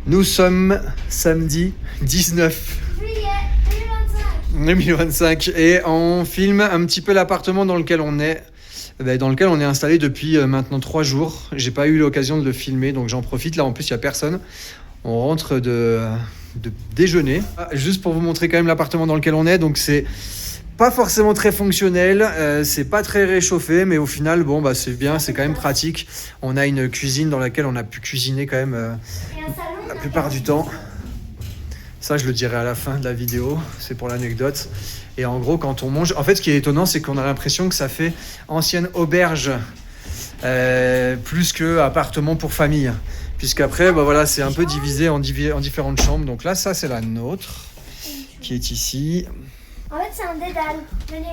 Nous sommes samedi 19 Juillet 2025 et on filme un petit peu l'appartement dans lequel on est. Dans lequel on est installé depuis maintenant 3 jours. J'ai pas eu l'occasion de le filmer, donc j'en profite. Là, en plus, il n'y a personne. On rentre de déjeuner. Juste pour vous montrer quand même l'appartement dans lequel on est. Donc, c'est pas forcément très fonctionnel. C'est pas très réchauffé, mais au final, bon, bah, c'est bien. C'est quand même pratique. On a une cuisine dans laquelle on a pu cuisiner quand même et un salon. la plupart du temps. Ça, je le dirai à la fin de la vidéo. C'est pour l'anecdote. Et en gros, quand on mange... En fait, ce qui est étonnant, c'est qu'on a l'impression que ça fait ancienne auberge plus que appartement pour famille. Puisqu'après, bah voilà, c'est un peu divisé en différentes chambres. Donc là, ça, c'est la nôtre qui est ici. En fait, c'est un dédale. Venez.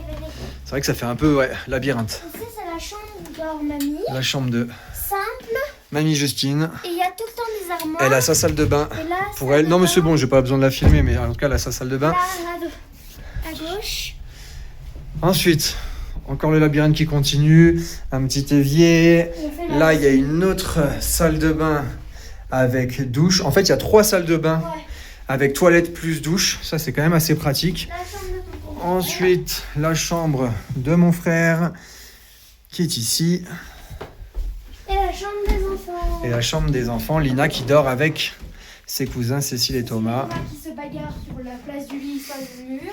C'est vrai que ça fait un peu labyrinthe. Ici, c'est la chambre où dort mamie. La chambre de Simple. Mamie Justine. Et il y a tout le temps des armoires. Elle a sa salle de bain. Et là, Pour elle. Non, mais c'est bon, j'ai pas besoin de la filmer, mais en tout cas, elle a sa salle de bain. Là, à gauche. Ensuite, encore le labyrinthe qui continue, un petit évier. Là, il y a une autre salle de bain avec douche. En fait, il y a 3 salles de bain avec toilette plus douche. Ça, c'est quand même assez pratique. La chambre de ton frère. Ensuite, la chambre de mon frère qui est ici. Et la chambre des enfants. Et la chambre des enfants, Lina qui dort avec ses cousins Cécile et Thomas. Thomas qui se bagarre sur la place du lit, face du mur.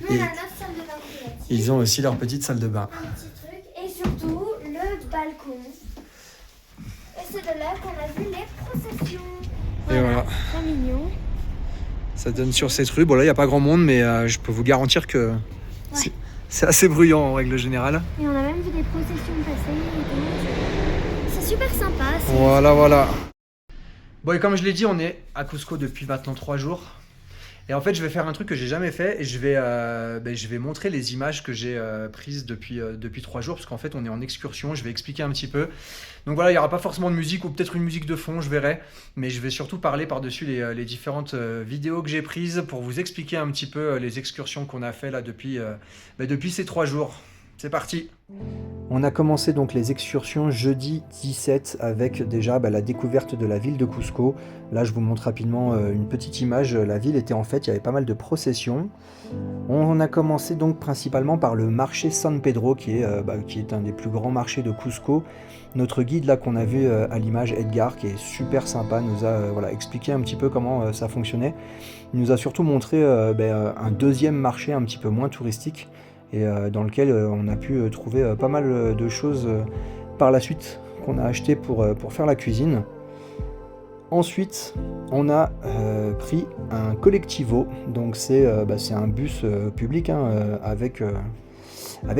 Nous, Et on a notre salle de bain privative. ils ont aussi leur petite salle de bain. Un petit truc. Et surtout, le balcon. Et c'est de là qu'on a vu les processions. Et voilà, Très mignon. ça donne sur cette rue. Bon, là, il n'y a pas grand monde, mais je peux vous garantir que c'est assez bruyant en règle générale. Et on a même vu des processions passer et tout. C'est super sympa. Voilà. Bon, et comme je l'ai dit, on est à Cusco depuis maintenant 3 jours. Et en fait, je vais faire un truc que j'ai jamais fait et je vais montrer les images que j'ai prises depuis 3 jours parce qu'en fait, on est en excursion. Je vais expliquer un petit peu. Donc voilà, il n'y aura pas forcément de musique ou peut-être une musique de fond, je verrai. Mais je vais surtout parler par-dessus les différentes vidéos que j'ai prises pour vous expliquer un petit peu les excursions qu'on a fait là depuis ces 3 jours. C'est parti. On a commencé donc les excursions jeudi 17 avec déjà la découverte de la ville de Cusco. Là, je vous montre rapidement une petite image. La ville était en fait, il y avait pas mal de processions. On a commencé donc principalement par le marché San Pedro qui est un des plus grands marchés de Cusco. Notre guide là qu'on a vu à l'image, Edgar, qui est super sympa, nous a expliqué un petit peu comment ça fonctionnait. Il nous a surtout montré un deuxième marché un petit peu moins touristique et dans lequel on a pu trouver pas mal de choses par la suite qu'on a acheté pour faire la cuisine. Ensuite, on a pris un collectivo, donc c'est un bus public avec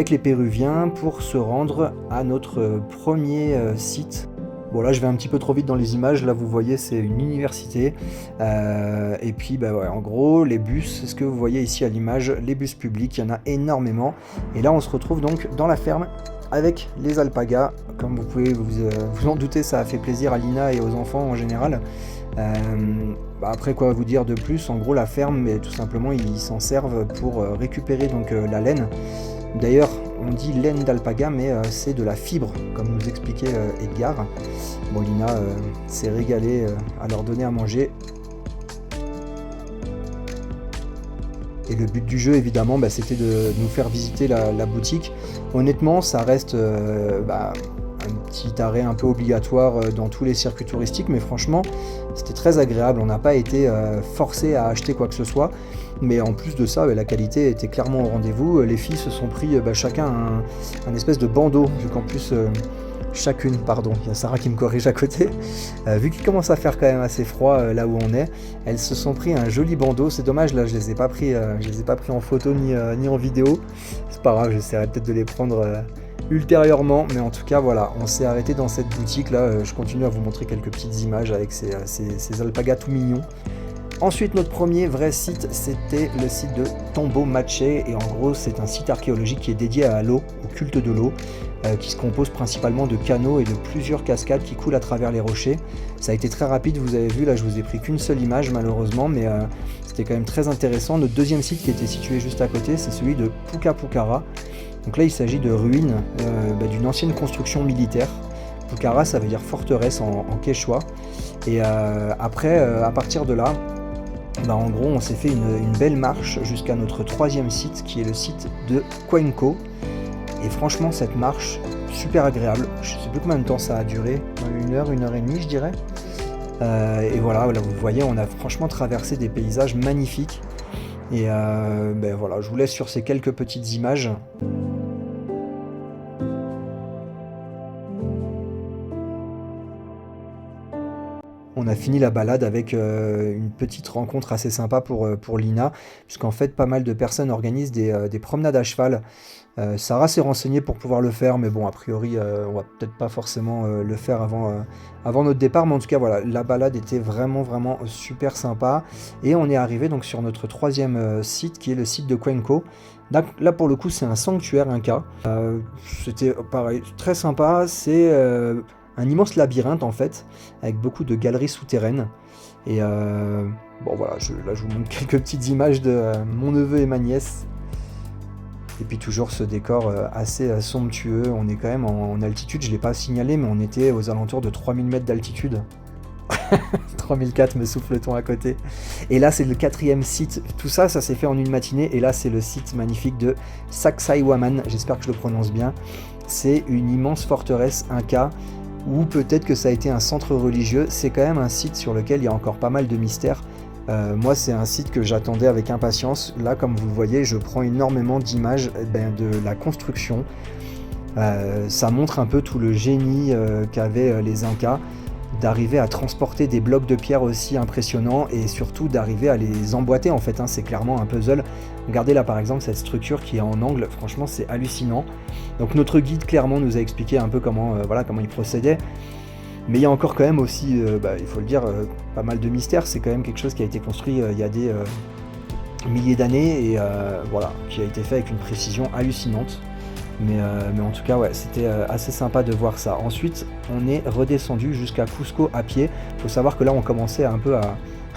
les Péruviens pour se rendre à notre premier site. Bon, là je vais un petit peu trop vite dans les images, là vous voyez c'est une université et puis en gros les bus, c'est ce que vous voyez ici à l'image, les bus publics, il y en a énormément et là on se retrouve donc dans la ferme avec les alpagas. Comme vous pouvez vous en douter, ça a fait plaisir à Lina et aux enfants en général. Après, quoi vous dire de plus, en gros la ferme, mais tout simplement ils s'en servent pour récupérer donc la laine. D'ailleurs, on dit laine d'alpaga, mais c'est de la fibre, comme nous expliquait Edgar. Bon, Lina s'est régalée à leur donner à manger. Et le but du jeu, évidemment, c'était de nous faire visiter la boutique. Honnêtement, ça reste un petit arrêt un peu obligatoire dans tous les circuits touristiques, mais franchement, c'était très agréable. On n'a pas été forcé à acheter quoi que ce soit. Mais en plus de ça, la qualité était clairement au rendez-vous. Les filles se sont pris chacun un espèce de bandeau, vu qu'en plus, chacune, pardon, il y a Sarah qui me corrige à côté, vu qu'il commence à faire quand même assez froid là où on est, elles se sont pris un joli bandeau. C'est dommage, là je les ai pas pris en photo ni en vidéo. C'est pas grave, j'essaierai peut-être de les prendre ultérieurement, mais en tout cas voilà, on s'est arrêté dans cette boutique là. Je continue à vous montrer quelques petites images avec ces alpagas tout mignons. Ensuite, notre premier vrai site, c'était le site de Tombo Mache, et en gros, c'est un site archéologique qui est dédié à l'eau, au culte de l'eau, qui se compose principalement de canaux et de plusieurs cascades qui coulent à travers les rochers. Ça a été très rapide, vous avez vu, là je vous ai pris qu'une seule image malheureusement, mais c'était quand même très intéressant. Notre deuxième site qui était situé juste à côté, c'est celui de Pucapucara. Donc là, il s'agit de ruines d'une ancienne construction militaire. Pucara, ça veut dire forteresse en quechua. Et après, à partir de là, bah, en gros, on s'est fait une belle marche jusqu'à notre 3e site, qui est le site de Cuenco. Et franchement, cette marche, super agréable. Je sais plus combien de temps ça a duré, 1 heure et demie, je dirais. Et voilà, là, vous voyez, on a franchement traversé des paysages magnifiques. Et ben voilà, je vous laisse sur ces quelques petites images. On a fini la balade avec une petite rencontre assez sympa pour Lina, puisqu'en fait pas mal de personnes organisent des promenades à cheval. Sarah s'est renseignée pour pouvoir le faire, mais bon, a priori, on va peut-être pas forcément le faire avant notre départ, mais en tout cas, voilà, la balade était vraiment, vraiment super sympa. Et on est arrivé donc sur notre 3e site, qui est le site de Cuenco. Là, pour le coup, c'est un sanctuaire Inca. C'était pareil, très sympa. C'est un immense labyrinthe en fait, avec beaucoup de galeries souterraines. Et bon voilà, là je vous montre quelques petites images de mon neveu et ma nièce. Et puis toujours ce décor assez somptueux. On est quand même en altitude, je ne l'ai pas signalé, mais on était aux alentours de 3000 mètres d'altitude. 3004 me souffle-t-on à côté. Et là c'est le 4e site. Tout ça, ça s'est fait en une matinée. Et là c'est le site magnifique de Sacsayhuaman. J'espère que je le prononce bien. C'est une immense forteresse Inca, ou peut-être que ça a été un centre religieux. C'est quand même un site sur lequel il y a encore pas mal de mystères. Moi, c'est un site que j'attendais avec impatience. Là, comme vous le voyez, je prends énormément d'images de la construction. Ça montre un peu tout le génie qu'avaient les Incas, d'arriver à transporter des blocs de pierre aussi impressionnants et surtout d'arriver à les emboîter en fait. C'est clairement un puzzle. Regardez là par exemple cette structure qui est en angle, franchement c'est hallucinant. Donc notre guide clairement nous a expliqué un peu comment il procédait. Mais il y a encore quand même aussi, il faut le dire, pas mal de mystères. C'est quand même quelque chose qui a été construit il y a des milliers d'années et voilà, qui a été fait avec une précision hallucinante. Mais en tout cas, ouais, c'était assez sympa de voir ça. Ensuite, on est redescendu jusqu'à Cusco à pied. Il faut savoir que là, on commençait un peu à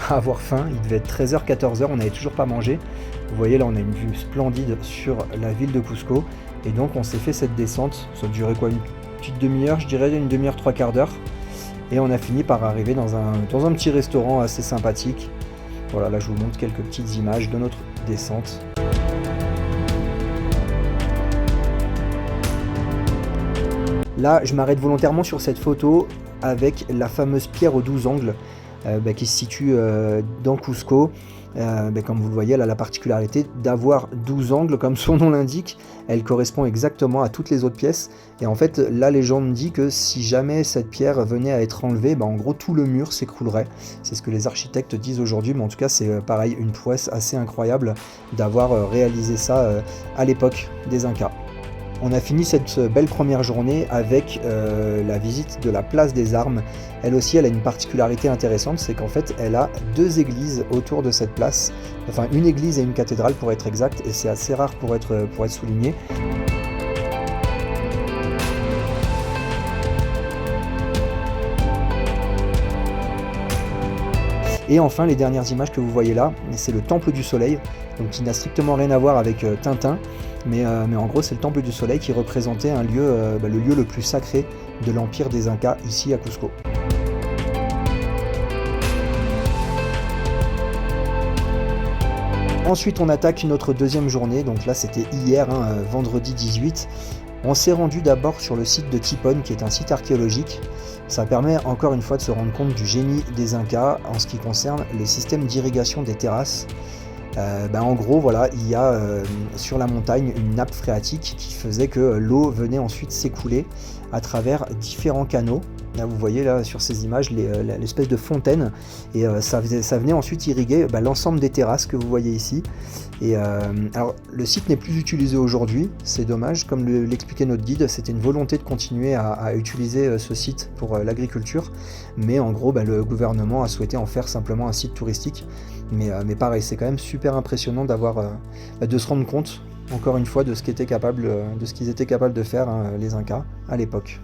avoir faim. Il devait être 13h, 14h, on n'avait toujours pas mangé. Vous voyez, là, on a une vue splendide sur la ville de Cusco. Et donc, on s'est fait cette descente. Ça durait quoi, une petite demi-heure, je dirais, une demi-heure, 3/4 d'heure. Et on a fini par arriver dans un petit restaurant assez sympathique. Voilà, là, je vous montre quelques petites images de notre descente. Là, je m'arrête volontairement sur cette photo avec la fameuse pierre aux 12 angles qui se situe dans Cusco. Comme vous le voyez, elle a la particularité d'avoir 12 angles, comme son nom l'indique. Elle correspond exactement à toutes les autres pièces. Et en fait, la légende dit que si jamais cette pierre venait à être enlevée, en gros, tout le mur s'écroulerait. C'est ce que les architectes disent aujourd'hui, mais en tout cas, c'est pareil, une prouesse assez incroyable d'avoir réalisé ça à l'époque des Incas. On a fini cette belle première journée avec la visite de la place des Armes. Elle aussi, elle a une particularité intéressante, c'est qu'en fait, elle a 2 églises autour de cette place. Enfin, une église et une cathédrale pour être exact, et c'est assez rare pour être souligné. Et enfin, les dernières images que vous voyez là, c'est le Temple du Soleil, donc qui n'a strictement rien à voir avec Tintin, mais en gros c'est le Temple du Soleil qui représentait un lieu, le lieu le plus sacré de l'Empire des Incas ici à Cusco. Ensuite on attaque notre deuxième journée, donc là c'était hier, vendredi 18. On s'est rendu d'abord sur le site de Tipon, qui est un site archéologique. Ça permet encore une fois de se rendre compte du génie des Incas en ce qui concerne les systèmes d'irrigation des terrasses. En gros, voilà, il y a sur la montagne une nappe phréatique qui faisait que l'eau venait ensuite s'écouler à travers différents canaux. Là, vous voyez là sur ces images l'espèce de fontaine, et ça venait ensuite irriguer l'ensemble des terrasses que vous voyez ici. Et alors le site n'est plus utilisé aujourd'hui, c'est dommage, comme l'expliquait notre guide, c'était une volonté de continuer à utiliser ce site pour l'agriculture, mais en gros le gouvernement a souhaité en faire simplement un site touristique. Mais pareil, c'est quand même super impressionnant de se rendre compte, encore une fois, de ce qu'ils étaient capables de faire les Incas à l'époque.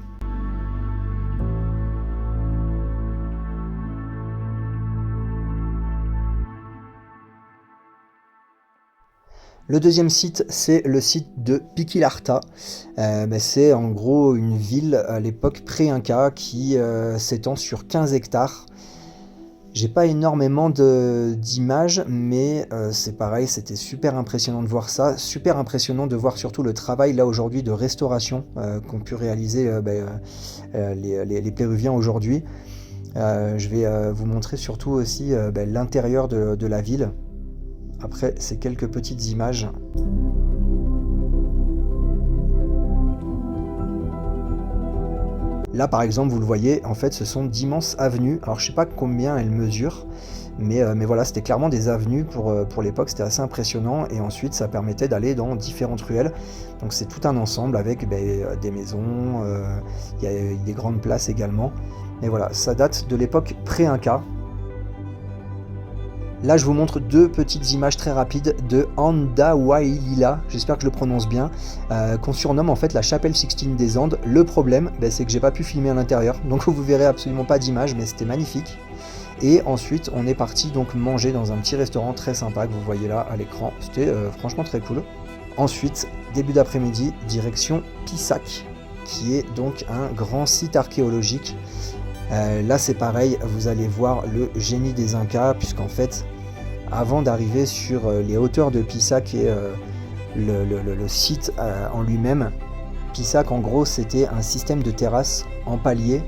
Le deuxième site, c'est le site de Piquilarta. C'est en gros une ville à l'époque pré-Inca qui s'étend sur 15 hectares. J'ai pas énormément d'images, mais c'est pareil, c'était super impressionnant de voir ça. Super impressionnant de voir surtout le travail là aujourd'hui de restauration qu'ont pu réaliser les Péruviens aujourd'hui. Je vais vous montrer surtout aussi l'intérieur de la ville. Après, ces quelques petites images. Là, par exemple, vous le voyez, en fait, ce sont d'immenses avenues. Alors, je sais pas combien elles mesurent, mais voilà, c'était clairement des avenues pour l'époque. C'était assez impressionnant. Et ensuite, ça permettait d'aller dans différentes ruelles. Donc, c'est tout un ensemble avec des maisons. Il y a des grandes places également. Et voilà, ça date de l'époque pré-Inca. Là, je vous montre deux petites images très rapides de Andahuaylila, j'espère que je le prononce bien, qu'on surnomme en fait la chapelle Sixtine des Andes. Le problème, c'est que j'ai pas pu filmer à l'intérieur, donc vous verrez absolument pas d'image, mais c'était magnifique. Et ensuite, on est parti donc manger dans un petit restaurant très sympa que vous voyez là à l'écran. C'était franchement très cool. Ensuite, début d'après-midi, direction Pisac, qui est donc un grand site archéologique. Là c'est pareil, vous allez voir le génie des Incas, puisqu'en fait, avant d'arriver sur les hauteurs de Pisac et le site en lui-même, Pisac en gros c'était un système de terrasses en palier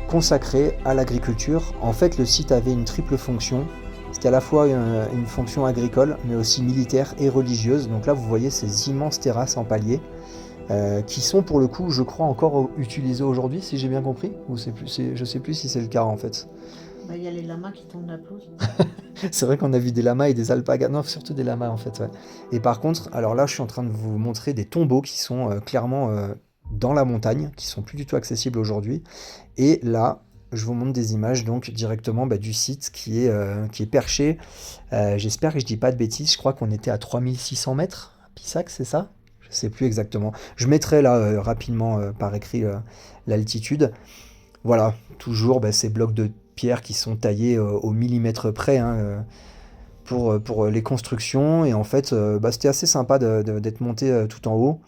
consacré à l'agriculture. En fait le site avait une triple fonction, c'était à la fois une fonction agricole mais aussi militaire et religieuse. Donc là vous voyez ces immenses terrasses en palier. Qui sont pour le coup, je crois, encore utilisés aujourd'hui, si j'ai bien compris, ou je sais plus si c'est le cas en fait. Il y a les lamas qui tombent la pelouse. C'est vrai qu'on a vu des lamas et des alpagas, non, surtout des lamas en fait, ouais. Et par contre, alors là, je suis en train de vous montrer des tombeaux qui sont clairement dans la montagne, qui sont plus du tout accessibles aujourd'hui. Et là, je vous montre des images donc directement du site qui est perché. J'espère que je dis pas de bêtises, je crois qu'on était à 3600 mètres, à Pissac, c'est ça? Je sais plus exactement. Je mettrai là rapidement par écrit l'altitude. Voilà, toujours ces blocs de pierre qui sont taillés au millimètre près pour les constructions. Et en fait, c'était assez sympa d'être monté tout en haut.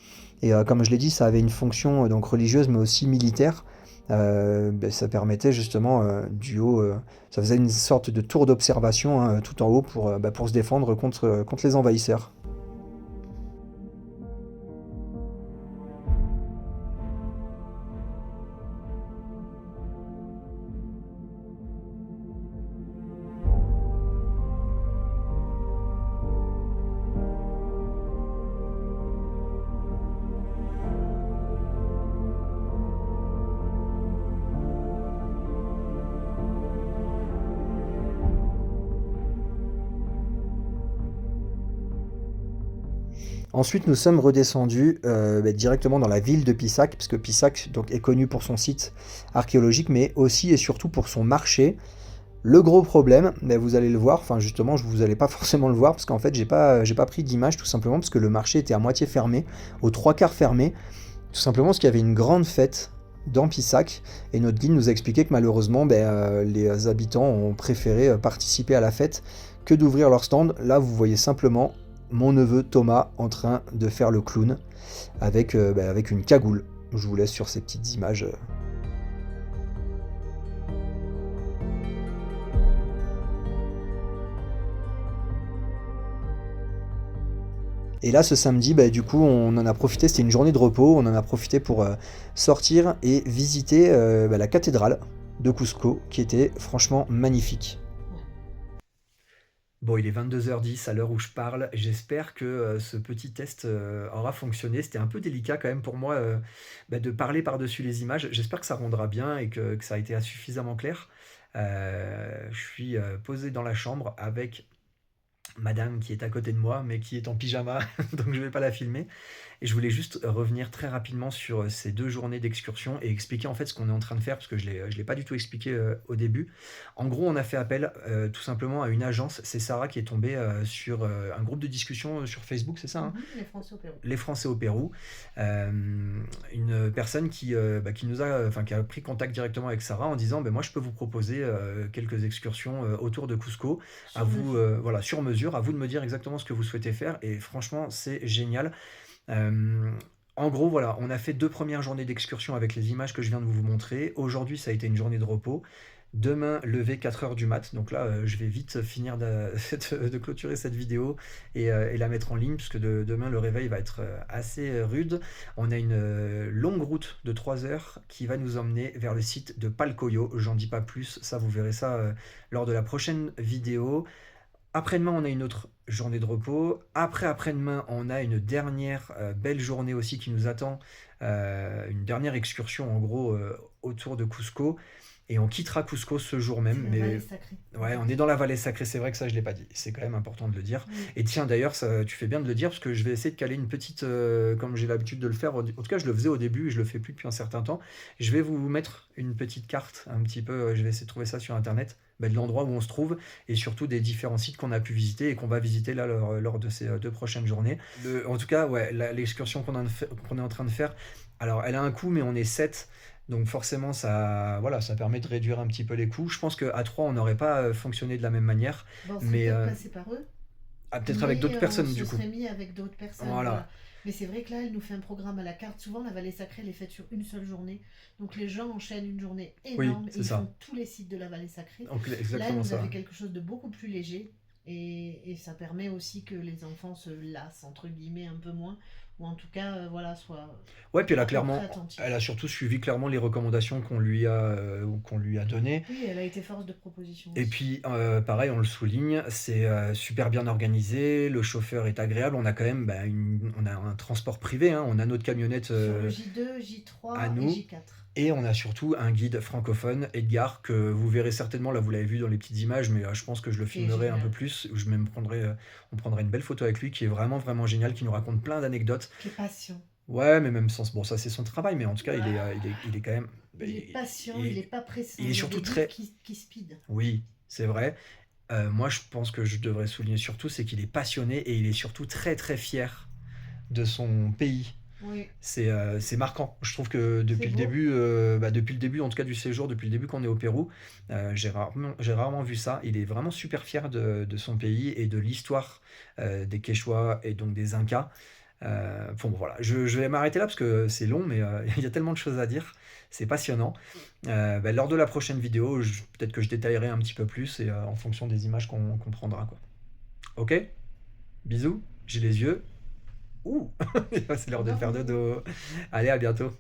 Et comme je l'ai dit, ça avait une fonction donc religieuse mais aussi militaire. Ça permettait justement du haut, ça faisait une sorte de tour d'observation tout en haut pour se défendre contre les envahisseurs. Ensuite, nous sommes redescendus directement dans la ville de Pissac, puisque Pissac donc, est connu pour son site archéologique, mais aussi et surtout pour son marché. Le gros problème, vous allez le voir, enfin justement, vous n'allez pas forcément le voir, parce qu'en fait, j'ai pas pris d'image, tout simplement parce que le marché était à moitié fermé, aux trois quarts fermé, tout simplement parce qu'il y avait une grande fête dans Pissac, et notre guide nous a expliqué que malheureusement, les habitants ont préféré participer à la fête que d'ouvrir leur stand. Là, vous voyez simplement mon neveu Thomas en train de faire le clown avec une cagoule. Je vous laisse sur ces petites images. Et là, ce samedi, du coup, on en a profité, c'était une journée de repos, on en a profité pour sortir et visiter la cathédrale de Cusco, qui était franchement magnifique. Bon, il est 22h10 à l'heure où je parle. J'espère que ce petit test aura fonctionné. C'était un peu délicat quand même pour moi de parler par-dessus les images. J'espère que ça rendra bien et que ça a été suffisamment clair. Je suis posé dans la chambre avec madame qui est à côté de moi, mais qui est en pyjama, donc je vais pas la filmer. Et je voulais juste revenir très rapidement sur ces 2 journées d'excursion et expliquer en fait ce qu'on est en train de faire parce que je l'ai pas du tout expliqué, au début. En gros, on a fait appel, tout simplement à une agence. C'est Sarah qui est tombée, sur, un groupe de discussion, sur Facebook, c'est ça, hein? Les Français au Pérou. Les Français au Pérou. Une personne qui nous a, enfin qui a pris contact directement avec Sarah en disant, moi je peux vous proposer quelques excursions autour de Cusco, à Sur vous, mesure. voilà, sur mesure, à vous de me dire exactement ce que vous souhaitez faire. Et franchement, c'est génial. Euh, En gros, voilà, on a fait 2 premières journées d'excursion avec les images que je viens de vous montrer. Aujourd'hui, ça a été une journée de repos. Demain, lever 4 heures du mat. Donc là, je vais vite finir de clôturer cette vidéo et la mettre en ligne, puisque demain, le réveil va être assez rude. On a une longue route de 3 heures qui va nous emmener vers le site de Palcoyo. J'en dis pas plus, ça, vous verrez ça lors de la prochaine vidéo. Après-demain, on a une autre journée de repos. Après-demain, on a une dernière belle journée aussi qui nous attend. Une dernière excursion, en gros, autour de Cusco. Et on quittera Cusco ce jour C'est même. la Mais vallée sacrée. ouais, on est dans la vallée sacrée, c'est vrai que ça, je l'ai pas dit. C'est quand même important de le dire. Oui. Et tiens, d'ailleurs, tu fais bien de le dire, parce que je vais essayer de caler une petite, comme j'ai l'habitude de le faire. En tout cas, je le faisais au début et je le fais plus depuis un certain temps. Je vais vous mettre une petite carte, un petit peu. Je vais essayer de trouver ça sur Internet, de l'endroit où on se trouve et surtout des différents sites qu'on a pu visiter et qu'on va visiter là lors de ces 2 prochaines journées. En tout cas, ouais, l'excursion qu'on est en train de faire, alors elle a un coût, mais on est 7. Donc forcément, ça, voilà, ça permet de réduire un petit peu les coûts. Je pense qu'à 3, on n'aurait pas fonctionné de la même manière. Bon, c'est Mais peut-être passé par eux, peut-être avec d'autres personnes, on du se coup. serait mis avec d'autres personnes. Voilà. Voilà. Mais c'est vrai que là, elle nous fait un programme à la carte. Souvent, la vallée sacrée, elle est faite sur une seule journée. Donc les gens enchaînent une journée énorme et c'est ils ça. font tous les sites de la vallée sacrée. Donc Là, elle exactement nous ça. a fait quelque chose de beaucoup plus léger. Et ça permet aussi que les enfants se lassent, entre guillemets, un peu moins. Ou en tout cas, voilà, soient Ouais, puis elle a à peu près clairement, attentifs. elle a surtout suivi clairement les recommandations qu'on lui a données. Oui, elle a été force de proposition Et aussi. puis, pareil, on le souligne, c'est super bien organisé, le chauffeur est agréable, on a quand même on a un transport privé, hein, on a notre camionnette Sur le J2, à J3 et nous, J4. et on a surtout un guide francophone, Edgar, que vous verrez certainement, là vous l'avez vu dans les petites images, mais je pense que je le Qui est filmerai un peu génial. plus, où on prendrait une belle photo avec lui, qui est vraiment, vraiment génial, qui nous raconte plein d'anecdotes. Qui est patient. Ouais, mais même sans... Bon, ça c'est son travail, mais en tout cas, il est quand même... Il est patient, il- il est pas pressant. il est Il y a surtout des guides très... qui speed. Oui, c'est vrai. Moi, je pense que je devrais souligner surtout, c'est qu'il est passionné et il est surtout très très fier de son pays. Oui, C'est marquant. Je trouve que depuis c'est le beau. début, depuis le début, en tout cas du séjour, depuis le début qu'on est au Pérou, j'ai rarement vu ça. Il est vraiment super fier de son pays et de l'histoire des Quechua et donc des Incas. Bon, voilà, je vais m'arrêter là parce que c'est long, mais il y a tellement de choses à dire. C'est passionnant. Lors de la prochaine vidéo, peut-être que je détaillerai un petit peu plus et en fonction des images qu'on prendra, quoi. Ok? Bisous, j'ai les yeux. Ouh, c'est l'heure de faire dodo. Allez, à bientôt.